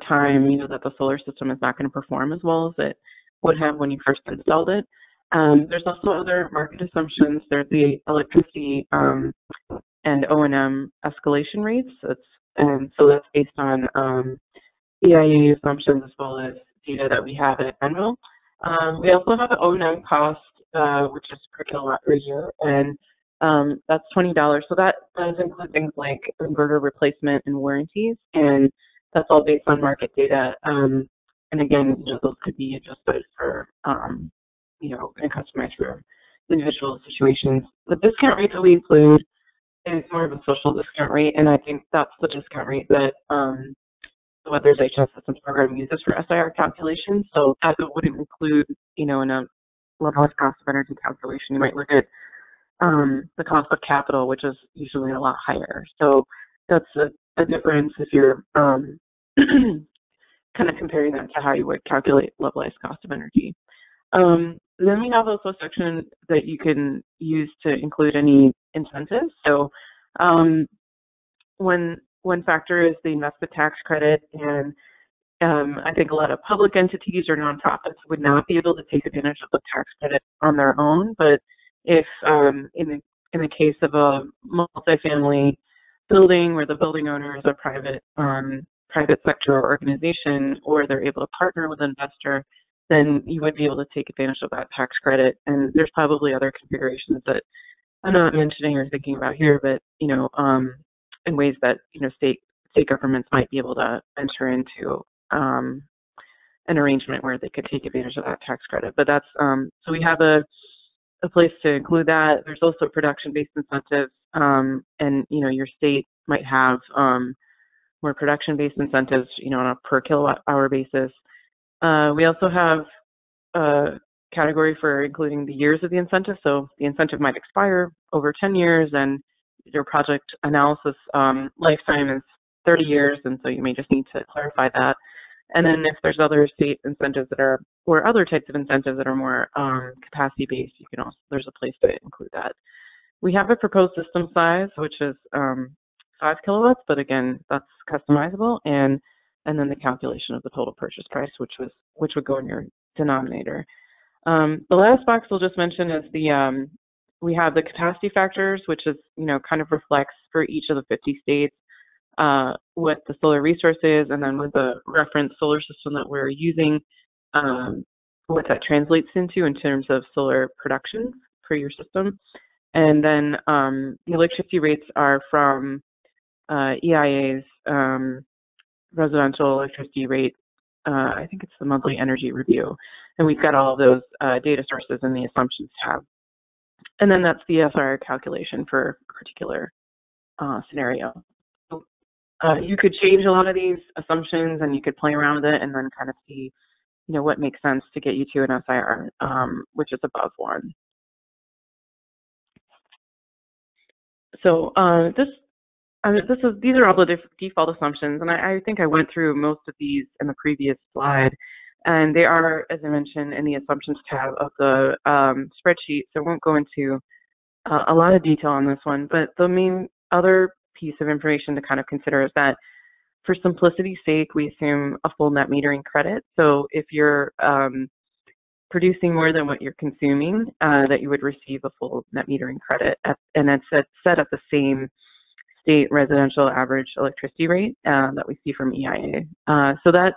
time, that the solar system is not going to perform as well as it would have when you first installed it. There's also other market assumptions. There's the electricity and O&M escalation rates. So that's based on EIA assumptions as well as data that we have at NREL. We also have an O&M cost, which is per kilowatt per year, and that's $20. So that does include things like inverter replacement and warranties, and that's all based on market data. And again, those could be adjusted for, and customized for individual situations. The discount rate that we include is more of a social discount rate, and I think that's the discount rate that the Weatherization Assistance Program uses for SIR calculations. So as it wouldn't include, in a levelized cost of energy calculation, you might look at the cost of capital, which is usually a lot higher. So that's a difference if you're kind of comparing that to how you would calculate levelized cost of energy. Then we have also a section that you can use to include any incentives. So one factor is the investment tax credit, and I think a lot of public entities or nonprofits would not be able to take advantage of the tax credit on their own. But if in the case of a multifamily building where the building owner is a private sector organization, or they're able to partner with an investor, then you would be able to take advantage of that tax credit. And there's probably other configurations that I'm not mentioning or thinking about here, but in ways that state governments might be able to enter into an arrangement where they could take advantage of that tax credit. But that's so we have a place to include that. There's also production-based incentives, and your state might have more production-based incentives, on a per kilowatt hour basis. We also have a category for including the years of the incentive. So the incentive might expire over 10 years, and your project analysis lifetime is 30 years, and so you may just need to clarify that. And then if there's other state incentives or other types of incentives that are more capacity-based, there's a place to include that. We have a proposed system size, which is 5 kilowatts, but again, that's customizable, and then the calculation of the total purchase price, which would go in your denominator. The last box we'll just mention is we have the capacity factors, which is kind of reflects for each of the 50 states what the solar resource is, and then with the reference solar system that we're using, what that translates into in terms of solar production for your system. And then the electricity rates are from EIA's residential electricity rate. I think it's the monthly energy review. And we've got all of those data sources in the assumptions tab. And then that's the SR calculation for a particular scenario. You could change a lot of these assumptions, and you could play around with it and then kind of see, what makes sense to get you to an SIR, which is above 1. So these are all the default assumptions, and I think I went through most of these in the previous slide, and they are, as I mentioned, in the assumptions tab of the spreadsheet. So I won't go into a lot of detail on this one, but the main other piece of information to kind of consider is that for simplicity's sake, we assume a full net metering credit. So if you're producing more than what you're consuming, that you would receive a full net metering credit, and that's set at the same state residential average electricity rate that we see from EIA. So that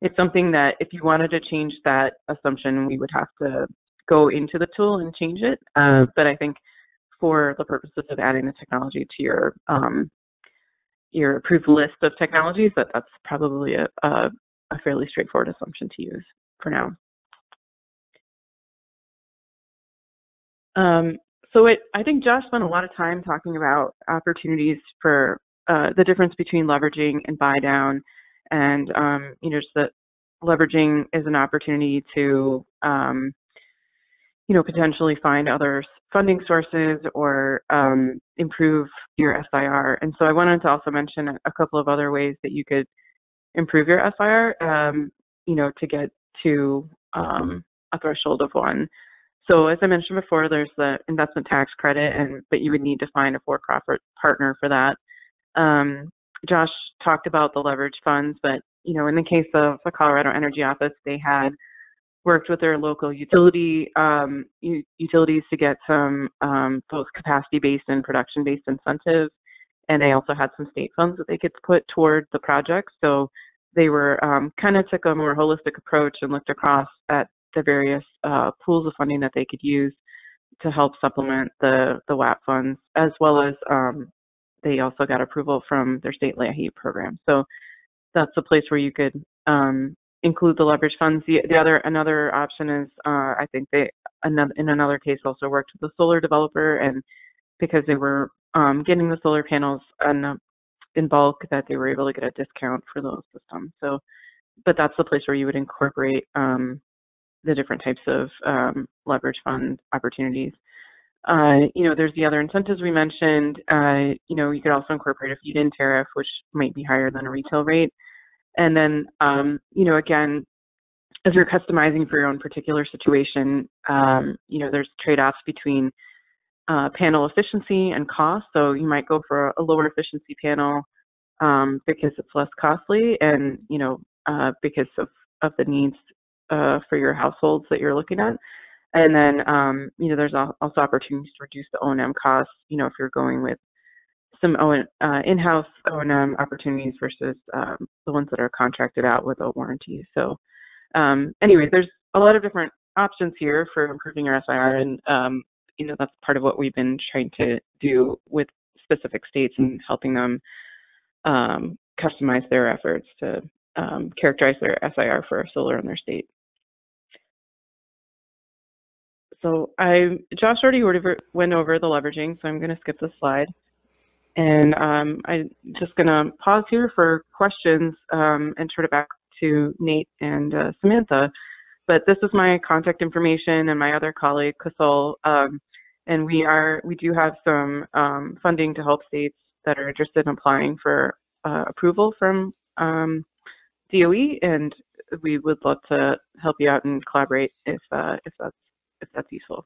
it's something that if you wanted to change that assumption, we would have to go into the tool and change it. But I think for the purposes of adding the technology to your approved list of technologies, that's probably a fairly straightforward assumption to use for now. So I think Josh spent a lot of time talking about opportunities for the difference between leveraging and buy down, and just that leveraging is an opportunity to potentially find other funding sources or improve your SIR. And so I wanted to also mention a couple of other ways that you could improve your SIR, to get to a threshold of 1. So as I mentioned before, there's the investment tax credit, but you would need to find a for-profit partner for that. Josh talked about the leverage funds, but in the case of the Colorado Energy Office, they had worked with their local utilities to get some both capacity-based and production-based incentives, and they also had some state funds that they could put toward the project. So they were kind of took a more holistic approach and looked across at the various pools of funding that they could use to help supplement the WAP funds, as well as they also got approval from their state LAHEAP program. So that's a place where you could include the leverage funds. Another option is I think they in another case also worked with a solar developer, and because they were getting the solar panels in bulk, that they were able to get a discount for those systems. So, but that's the place where you would incorporate the different types of leverage fund opportunities. There's the other incentives we mentioned. You could also incorporate a feed-in tariff, which might be higher than a retail rate. And then, again, as you're customizing for your own particular situation, there's trade-offs between panel efficiency and cost. So you might go for a lower efficiency panel because it's less costly, and because of the needs for your households that you're looking at. And then there's also opportunities to reduce the O&M costs. If you're going with some in-house O&M opportunities versus the ones that are contracted out with a warranty. So anyway, there's a lot of different options here for improving your SIR, and that's part of what we've been trying to do with specific states and helping them customize their efforts to characterize their SIR for solar in their state. So Josh already went over the leveraging, so I'm going to skip this slide. And I'm just going to pause here for questions and turn it back to Nate and Samantha. But this is my contact information and my other colleague, Kasol. And we do have some funding to help states that are interested in applying for approval from DOE, and we would love to help you out and collaborate if that's useful.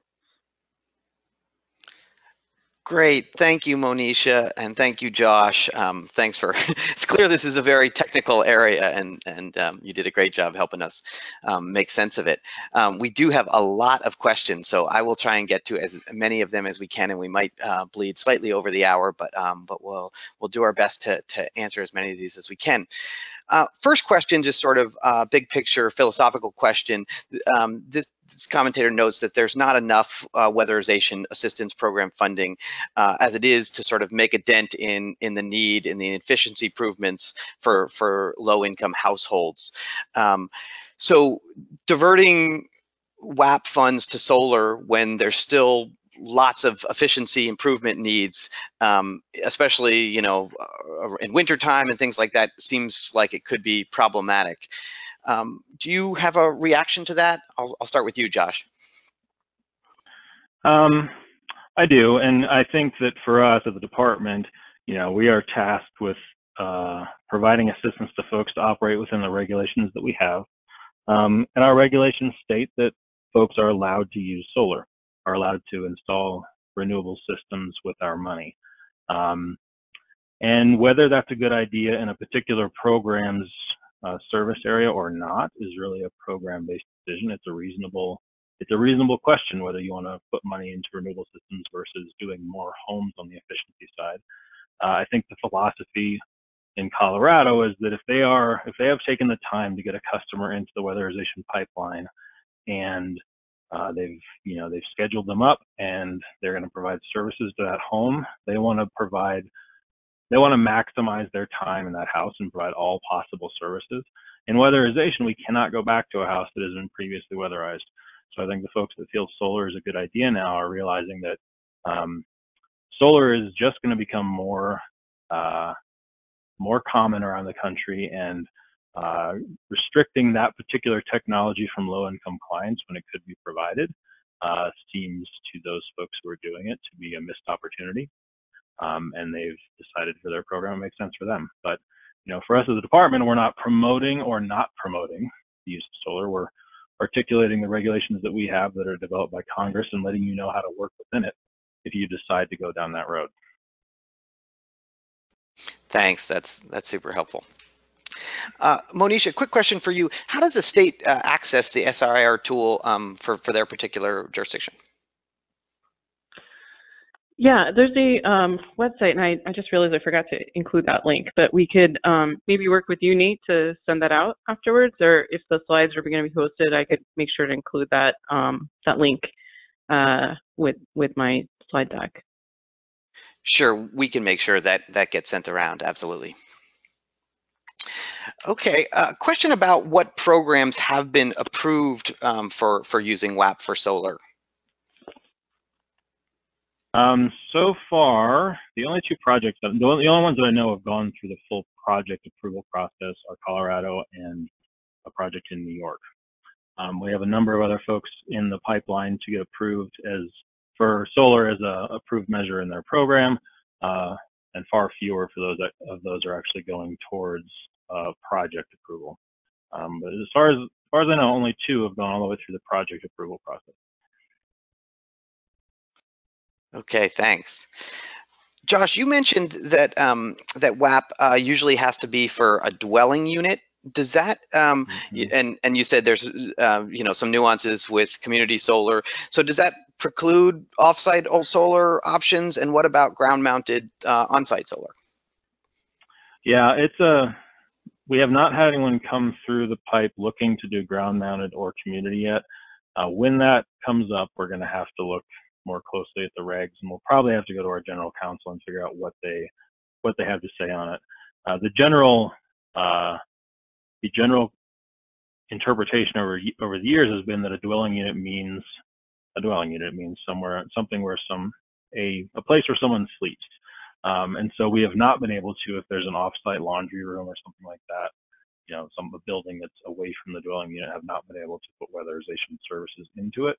Great. Thank you, Monisha, and thank you, Josh. Thanks for, it's clear this is a very technical area, and you did a great job helping us make sense of it. We do have a lot of questions, so I will try and get to as many of them as we can, and we might bleed slightly over the hour, but we'll do our best to answer as many of these as we can. First question, just sort of big picture philosophical question. This commentator notes that there's not enough weatherization assistance program funding as it is to sort of make a dent in the need in the efficiency improvements for low-income households. So diverting WAP funds to solar when there's still lots of efficiency improvement needs, especially in wintertime and things like that, seems like it could be problematic. Do you have a reaction to that? I'll start with you, Josh. I do, and I think that for us as a department, we are tasked with providing assistance to folks to operate within the regulations that we have. And our regulations state that folks are allowed to use solar, are allowed to install renewable systems with our money. And whether that's a good idea in a particular program's service area or not is really a program-based decision. It's a reasonable question whether you want to put money into renewable systems versus doing more homes on the efficiency side. I think the philosophy in Colorado is that if they have taken the time to get a customer into the weatherization pipeline and they've scheduled them up and they're going to provide services to that home, they want to maximize their time in that house and provide all possible services. In weatherization, we cannot go back to a house that has been previously weatherized. So I think the folks that feel solar is a good idea now are realizing that solar is just going to become more common around the country, and restricting that particular technology from low-income clients when it could be provided seems to those folks who are doing it to be a missed opportunity. And they've decided for their program it makes sense for them. But for us as a department, we're not promoting or not promoting the use of solar. We're articulating the regulations that we have that are developed by Congress and letting you know how to work within it if you decide to go down that road. Thanks. That's super helpful. Monisha, quick question for you. How does the state access the SRIR tool for their particular jurisdiction? Yeah, there's a website, and I just realized I forgot to include that link, but we could maybe work with you, Nate, to send that out afterwards, or if the slides are going to be posted, I could make sure to include that that link with my slide deck. Sure, we can make sure that gets sent around, absolutely. Okay, question about what programs have been approved for using WAP for solar. So far, the only two projects, the only ones that I know have gone through the full project approval process are Colorado and a project in New York. We have a number of other folks in the pipeline to get approved for solar as a approved measure in their program, and far fewer for those are actually going towards project approval. But as far as I know, only two have gone all the way through the project approval process. Okay, thanks. Josh, you mentioned that that WAP usually has to be for a dwelling unit. Does that and you said there's some nuances with community solar. So does that preclude offsite solar options? And what about ground-mounted on-site solar? Yeah, we have not had anyone come through the pipe looking to do ground-mounted or community yet. When that comes up, we're going to have to look more closely at the regs, and we'll probably have to go to our general counsel and figure out what they have to say on it. The general interpretation over the years has been that a dwelling unit means a place where someone sleeps. And so we have not been able to, if there's an off-site laundry room or something like that, a building that's away from the dwelling unit, have not been able to put weatherization services into it.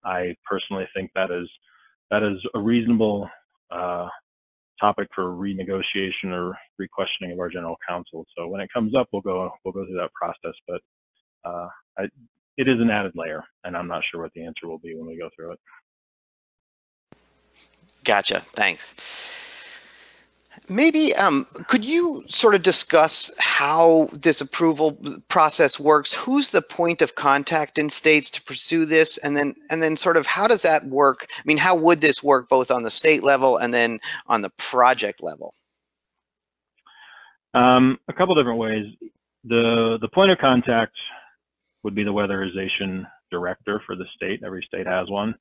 I personally think that is a reasonable topic for renegotiation or re-questioning of our general counsel. So when it comes up, we'll go through that process. But it is an added layer, and I'm not sure what the answer will be when we go through it. Gotcha. Thanks. Maybe could you sort of discuss how this approval process works? Who's the point of contact in states to pursue this, and then sort of how does that work? I mean, how would this work both on the state level and then on the project level? A couple different ways. The point of contact would be the weatherization director for the state. Every state has one,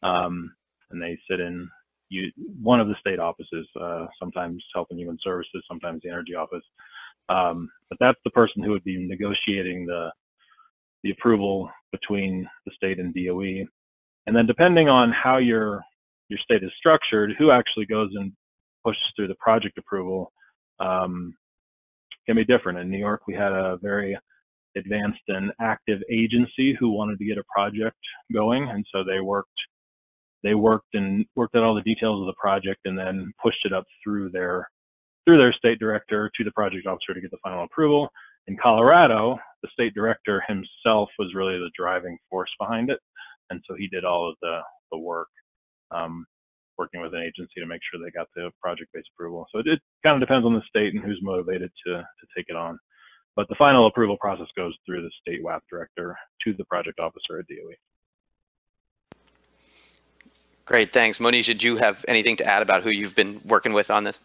and they sit in one of the state offices, sometimes Health and Human Services, sometimes the Energy Office. But that's the person who would be negotiating the approval between the state and DOE. And then depending on how your state is structured, who actually goes and pushes through the project approval can be different. In New York, we had a very advanced and active agency who wanted to get a project going, and so they worked at all the details of the project and then pushed it up through their state director to the project officer to get the final approval. In Colorado, the state director himself was really the driving force behind it, and so he did all of the work. working with an agency to make sure they got the project-based approval. So it kind of depends on the state and who's motivated to take it on. But the final approval process goes through the state WAP director to the project officer at DOE. Great, thanks. Monisha, do you have anything to add about who you've been working with on this?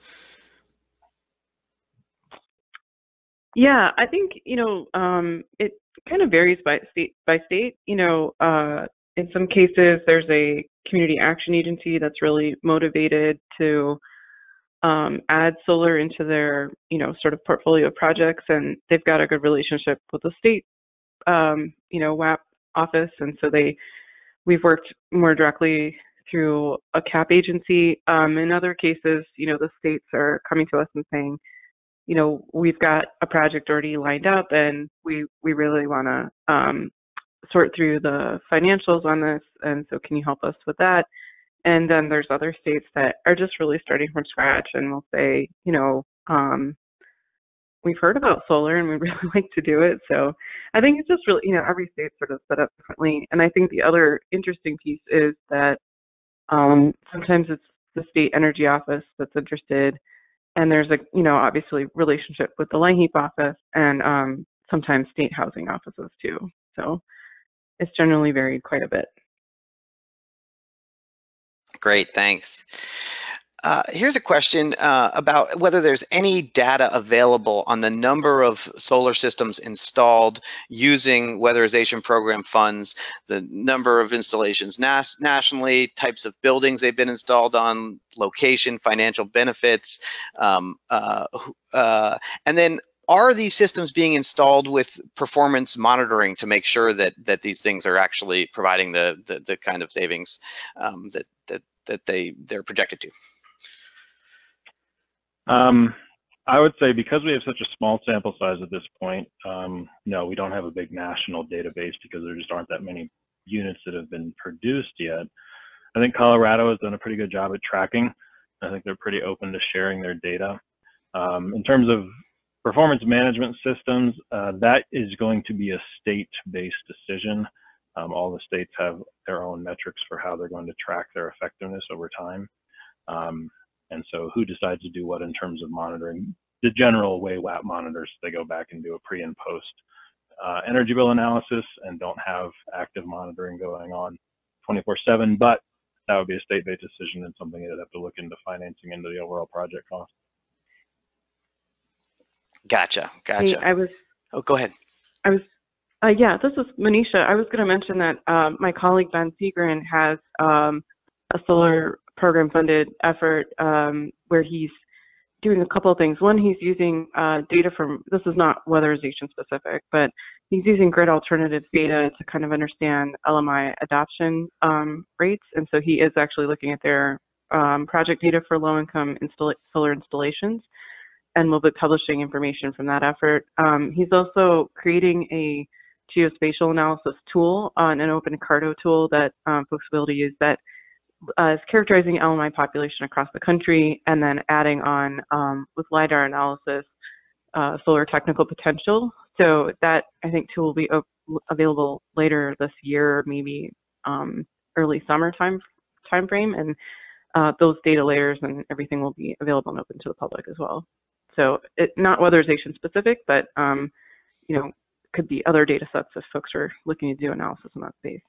Yeah, I think, it kind of varies by state. In some cases, there's a community action agency that's really motivated to add solar into their, sort of portfolio of projects, and they've got a good relationship with the state, WAP office, and so we've worked more directly through a CAP agency. In other cases, the states are coming to us and saying, we've got a project already lined up, and we really want to sort through the financials on this, and so can you help us with that? And then there's other states that are just really starting from scratch and will say, we've heard about solar and we really like to do it. So I think it's just really, every state sort of set up differently. And I think the other interesting piece is that sometimes it's the state energy office that's interested, and there's obviously relationship with the LIHEAP office and sometimes state housing offices too. So it's generally varied quite a bit. Great, thanks. Here's a question about whether there's any data available on the number of solar systems installed using weatherization program funds, the number of installations nationally, types of buildings they've been installed on, location, financial benefits, and then are these systems being installed with performance monitoring to make sure that these things are actually providing the kind of savings that they're projected to? I would say because we have such a small sample size at this point, no, we don't have a big national database because there just aren't that many units that have been produced yet. I think Colorado has done a pretty good job at tracking. I think they're pretty open to sharing their data. In terms of performance management systems, that is going to be a state-based decision. All the states have their own metrics for how they're going to track their effectiveness over time. And so who decides to do what in terms of monitoring? The general way WAP monitors, they go back and do a pre and post energy bill analysis and don't have active monitoring going on 24/7, but that would be a state-based decision and something they'd have to look into financing into the overall project cost. Gotcha. Hey, Oh, go ahead. Yeah, this is Monisha. I was going to mention that my colleague Ben Segrin has a solar program funded effort where he's doing a couple of things. One, he's using data from, this is not weatherization specific, but he's using grid alternatives data to kind of understand LMI adoption rates. And so he is actually looking at their project data for low income solar installations, and will be publishing information from that effort. He's also creating a geospatial analysis tool on an open Carto tool that folks will be able to use that is characterizing LMI population across the country, and then adding on with LiDAR analysis solar technical potential. So that, I think, tool will be available later this year, maybe early summer time frame, and those data layers and everything will be available and open to the public as well. So not weatherization specific, but could be other data sets if folks are looking to do analysis in that space.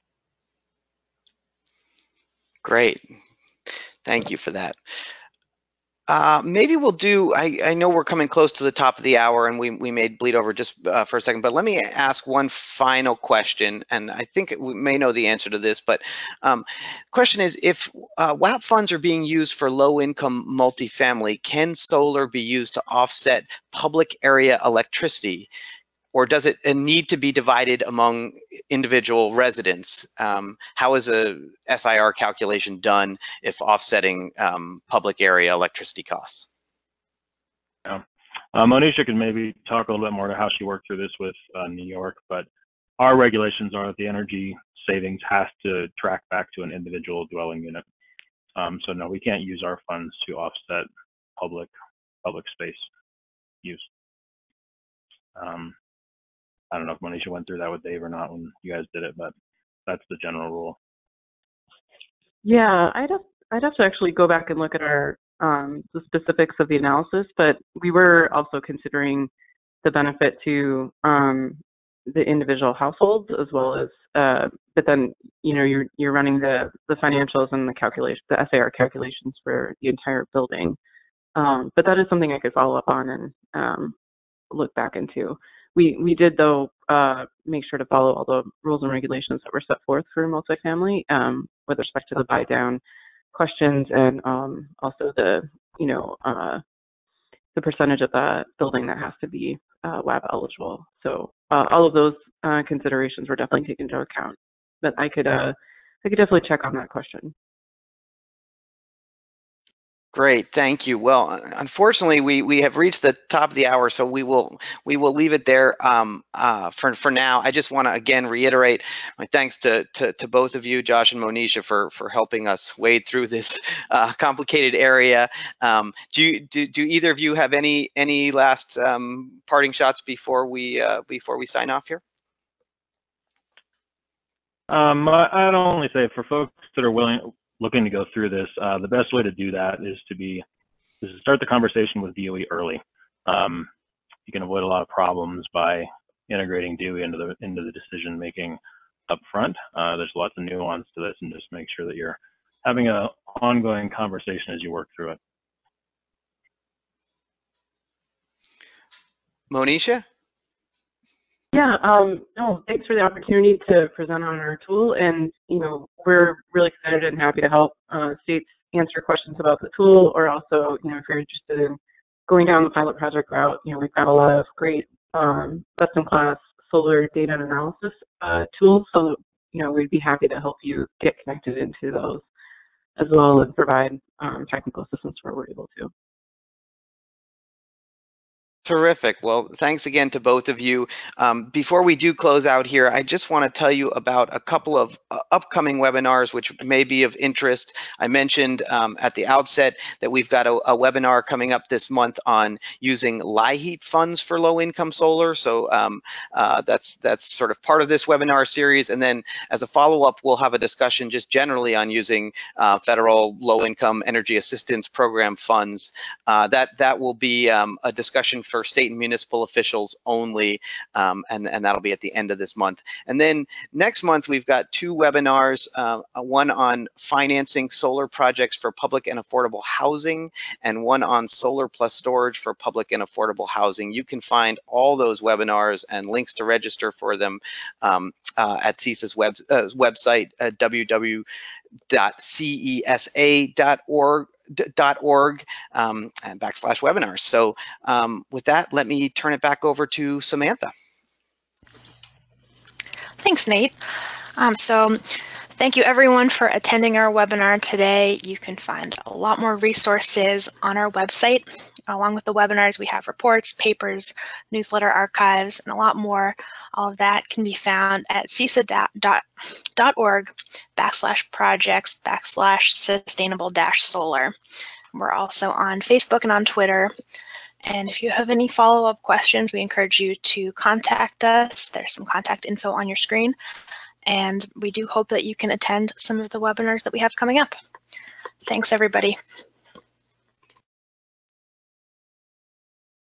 Great. Thank you for that. Maybe we'll do, I know we're coming close to the top of the hour and we may bleed over just for a second, but let me ask one final question, and I think we may know the answer to this, but question is, if WAP funds are being used for low-income multifamily, can solar be used to offset public area electricity? Or does it need to be divided among individual residents? How is a SIR calculation done if offsetting public area electricity costs? Yeah. Monisha can maybe talk a little bit more to how she worked through this with New York, but our regulations are that the energy savings has to track back to an individual dwelling unit. So no, we can't use our funds to offset public space use. I don't know if Monisha went through that with Dave or not when you guys did it, but that's the general rule. Yeah, I'd have to actually go back and look at our the specifics of the analysis, but we were also considering the benefit to the individual households as well as, but then you're running the financials and the SAR calculations for the entire building. But that is something I could follow up on and look back into. We did though make sure to follow all the rules and regulations that were set forth for multifamily with respect to the buy down questions and also the the percentage of the building that has to be WAP eligible. So all of those considerations were definitely taken into account. But I could definitely check on that question. Great, thank you. Well, unfortunately, we have reached the top of the hour, so we will leave it there for now. I just want to again reiterate my thanks to both of you, Josh and Monisha, for helping us wade through this complicated area. Do either of you have any last parting shots before we sign off here? I'd only say for folks that are looking to go through this, the best way to do that is to start the conversation with DOE early. You can avoid a lot of problems by integrating DOE into the decision making up front. There's lots of nuance to this, and just make sure that you're having an ongoing conversation as you work through it. Monisha? Yeah, no, thanks for the opportunity to present on our tool, and we're really excited and happy to help states answer questions about the tool, or also if you're interested in going down the pilot project route, we've got a lot of great best-in-class solar data and analysis tools, so we'd be happy to help you get connected into those as well and provide technical assistance where we're able to. Terrific. Well, thanks again to both of you. Before we do close out here, I just want to tell you about a couple of upcoming webinars which may be of interest. I mentioned at the outset that we've got a webinar coming up this month on using LIHEAP funds for low-income solar. So that's sort of part of this webinar series. And then as a follow-up, we'll have a discussion just generally on using federal low-income energy assistance program funds. That will be a discussion for state and municipal officials only, and that'll be at the end of this month. And then next month, we've got two webinars, one on financing solar projects for public and affordable housing, and one on solar plus storage for public and affordable housing. You can find all those webinars and links to register for them at CESA's website, www.cesa.org. and /webinars. So with that, let me turn it back over to Samantha. Thanks, Nate. So thank you everyone for attending our webinar today. You can find a lot more resources on our website. Along with the webinars, we have reports, papers, newsletter archives, and a lot more. All of that can be found at cesa.org/projects/sustainable-solar. We're also on Facebook and on Twitter. And if you have any follow-up questions, we encourage you to contact us. There's some contact info on your screen. And we do hope that you can attend some of the webinars that we have coming up. Thanks, everybody.